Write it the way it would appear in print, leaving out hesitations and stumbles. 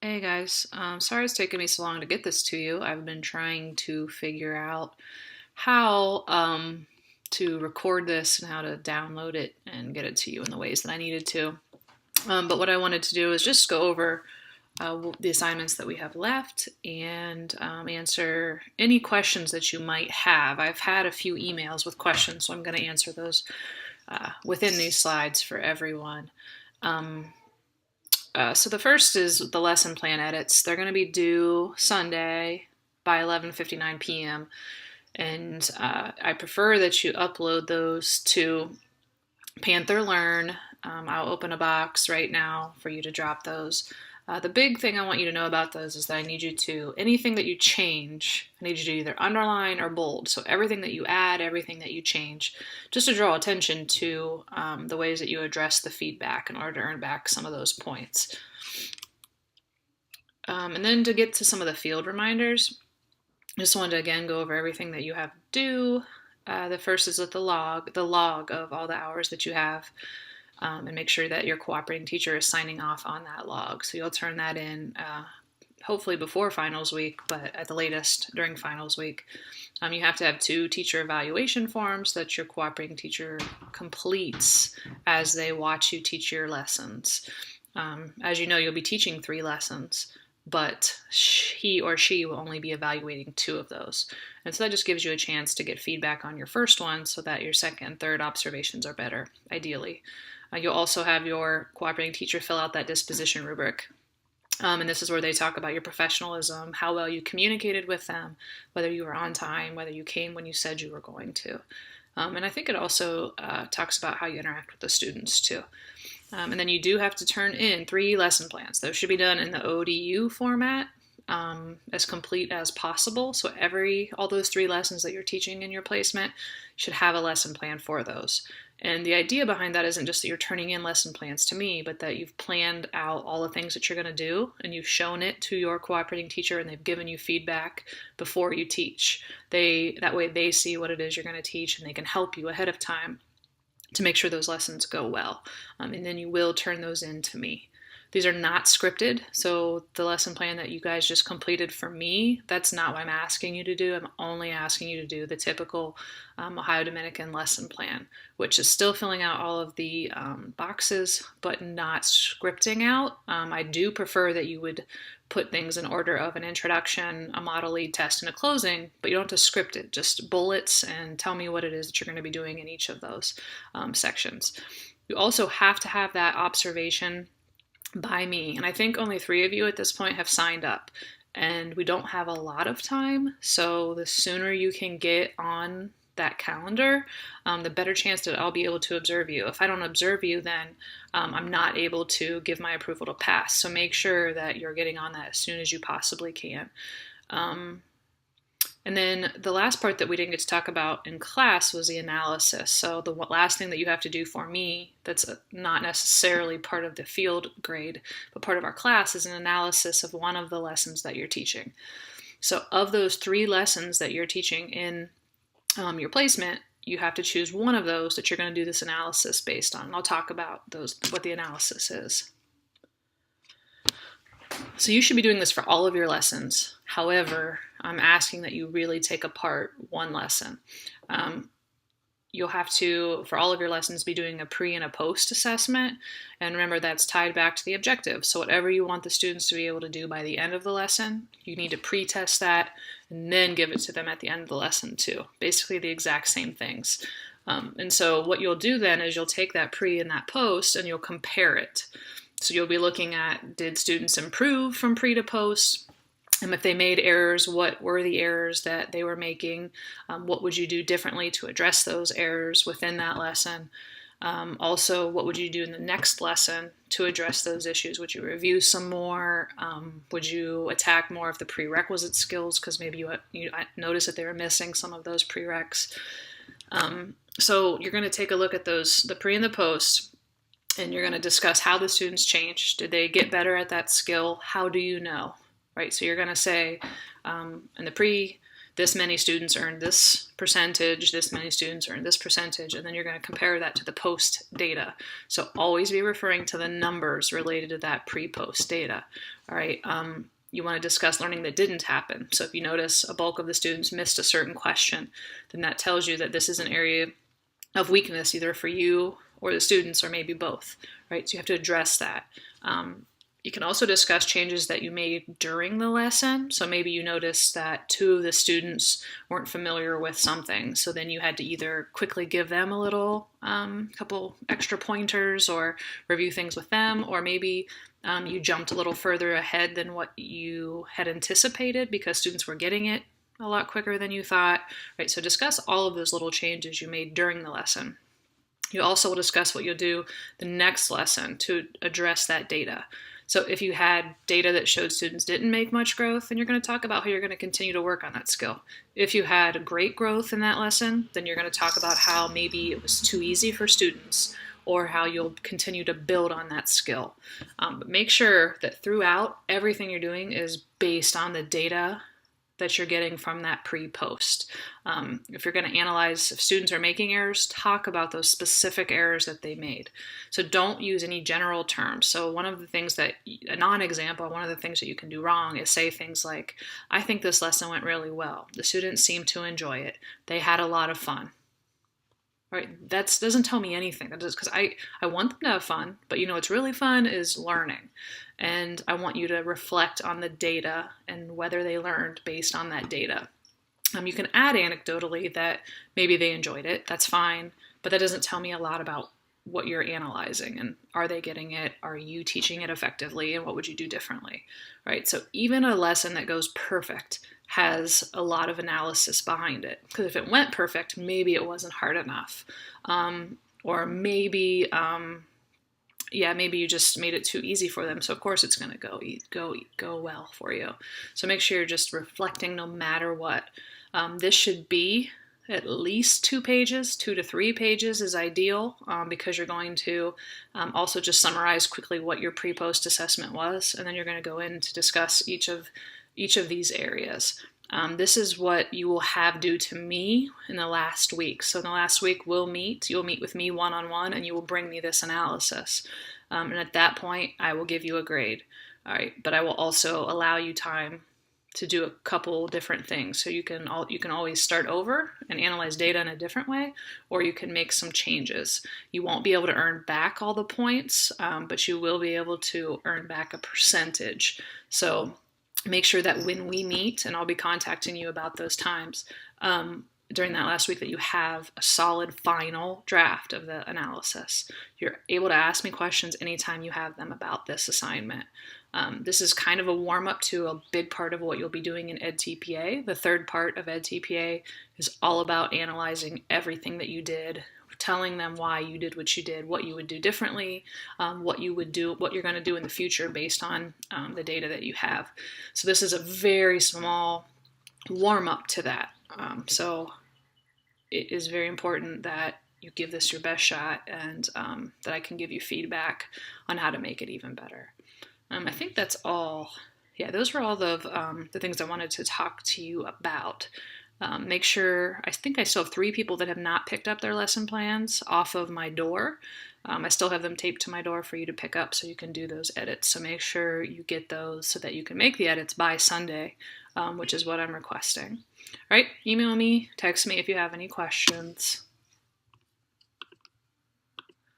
Hey guys, sorry it's taken me so long to get this to you. I've been trying to figure out how to record this and how to download it and get it to you in the ways that I needed to. But what I wanted to do is just go over the assignments that we have left and answer any questions that you might have. I've had a few emails with questions, so I'm going to answer those within these slides for everyone. So the first is the lesson plan edits. They're going to be due Sunday by 11:59 p.m. And I prefer that you upload those to Panther Learn. I'll open a box right now for you to drop those. The big thing I want you to know about those is that I need you to, anything that you change, I need you to either underline or bold. So everything that you add, everything that you change, just to draw attention to the ways that you address the feedback in order to earn back some of those points. And then to get to some of the field reminders, I just wanted to again go over everything that you have due. The first is with the log of all the hours that you have. And make sure that your cooperating teacher is signing off on that log. So you'll turn that in hopefully before finals week, but at the latest during finals week. You have to have 2 teacher evaluation forms that your cooperating teacher completes as they watch you teach your lessons. As you know, you'll be teaching 3 lessons, but he or she will only be evaluating 2 of those. And so that just gives you a chance to get feedback on your first one so that your second and third observations are better, ideally. You'll also have your cooperating teacher fill out that disposition rubric. And this is where they talk about your professionalism, how well you communicated with them, whether you were on time, whether you came when you said you were going to. And I think it also talks about how you interact with the students too. And then you do have to turn in 3 lesson plans. Those should be done in the ODU format, as complete as possible. So all those 3 lessons that you're teaching in your placement should have a lesson plan for those. And the idea behind that isn't just that you're turning in lesson plans to me, but that you've planned out all the things that you're going to do and you've shown it to your cooperating teacher and they've given you feedback before you teach. That way they see what it is you're going to teach and they can help you ahead of time to make sure those lessons go well. And then you will turn those in to me. These are not scripted, so the lesson plan that you guys just completed for me, that's not what I'm asking you to do. I'm only asking you to do the typical Ohio Dominican lesson plan, which is still filling out all of the boxes, but not scripting out. I do prefer that you would put things in order of an introduction, a model lead test, and a closing, but you don't have to script it, just bullets and tell me what it is that you're going to be doing in each of those sections. You also have to have that observation by me. And I think only 3 of you at this point have signed up. And we don't have a lot of time. So the sooner you can get on that calendar, the better chance that I'll be able to observe you. If I don't observe you, then I'm not able to give my approval to pass. So make sure that you're getting on that as soon as you possibly can. And then the last part that we didn't get to talk about in class was the analysis. So the last thing that you have to do for me that's not necessarily part of the field grade, but part of our class is an analysis of one of the lessons that you're teaching. So of those 3 lessons that you're teaching in your placement, you have to choose one of those that you're going to do this analysis based on. And I'll talk about what the analysis is. So you should be doing this for all of your lessons. However, I'm asking that you really take apart one lesson. You'll have to, for all of your lessons, be doing a pre and a post assessment. And remember, that's tied back to the objective. So whatever you want the students to be able to do by the end of the lesson, you need to pre-test that and then give it to them at the end of the lesson too. Basically the exact same things. And so what you'll do then is you'll take that pre and that post and you'll compare it. So you'll be looking at, did students improve from pre to post? If they made errors, what were the errors that they were making? What would you do differently to address those errors within that lesson? Also, what would you do in the next lesson to address those issues? Would you review some more? Would you attack more of the prerequisite skills because maybe you noticed that they were missing some of those prereqs? So you're going to take a look at those, the pre and the post, and you're going to discuss how the students changed. Did they get better at that skill? How do you know? Right, so you're going to say in the pre, this many students earned this percentage, this many students earned this percentage, and then you're going to compare that to the post data. So always be referring to the numbers related to that pre-post data. All right. You want to discuss learning that didn't happen. So if you notice a bulk of the students missed a certain question, then that tells you that this is an area of weakness either for you or the students or maybe both, right? So you have to address that. You can also discuss changes that you made during the lesson. So maybe you noticed that 2 of the students weren't familiar with something. So then you had to either quickly give them a little couple extra pointers or review things with them, or maybe you jumped a little further ahead than what you had anticipated because students were getting it a lot quicker than you thought, right? So discuss all of those little changes you made during the lesson. You also will discuss what you'll do the next lesson to address that data. So if you had data that showed students didn't make much growth, then you're going to talk about how you're going to continue to work on that skill. If you had great growth in that lesson, then you're going to talk about how maybe it was too easy for students or how you'll continue to build on that skill. But make sure that throughout, everything you're doing is based on the data that you're getting from that pre-post. If you're going to analyze if students are making errors, talk about those specific errors that they made. So don't use any general terms. So one of the things that, a non-example, one of the things that you can do wrong is say things like, I think this lesson went really well. The students seemed to enjoy it. They had a lot of fun. Right? That doesn't tell me anything. That does, because I want them to have fun, but what's really fun is learning. And I want you to reflect on the data and whether they learned based on that data. You can add anecdotally that maybe they enjoyed it. That's fine, but that doesn't tell me a lot about what you're analyzing and are they getting it? Are you teaching it effectively? And what would you do differently? Right? So even a lesson that goes perfect has a lot of analysis behind it. Because if it went perfect, maybe it wasn't hard enough. Or maybe, maybe you just made it too easy for them. So of course it's going to go well for you. So make sure you're just reflecting no matter what. This should be at least 2 pages, 2 to 3 pages is ideal because you're going to also just summarize quickly what your pre-post assessment was, and then you're going to go in to discuss each of these areas. This is what you will have due to me in the last week. So in the last week, you'll meet with me one-on-one, and you will bring me this analysis. And at that point, I will give you a grade. All right, but I will also allow you time to do a couple different things. So you can always start over and analyze data in a different way, or you can make some changes. You won't be able to earn back all the points, but you will be able to earn back a percentage. So make sure that when we meet, and I'll be contacting you about those times, during that last week, that you have a solid final draft of the analysis. You're able to ask me questions anytime you have them about this assignment. This is kind of a warm-up to a big part of what you'll be doing in EdTPA. The third part of EdTPA is all about analyzing everything that you did, telling them why you did what you did, what you would do differently, what you're going to do in the future based on the data that you have. So this is a very small warm-up to that. So it is very important that you give this your best shot, and that I can give you feedback on how to make it even better. I think that's all. Yeah, those were all the things I wanted to talk to you about. Make sure, I think I still have 3 people that have not picked up their lesson plans off of my door. I still have them taped to my door for you to pick up so you can do those edits. So make sure you get those so that you can make the edits by Sunday, which is what I'm requesting. All right, email me, text me if you have any questions.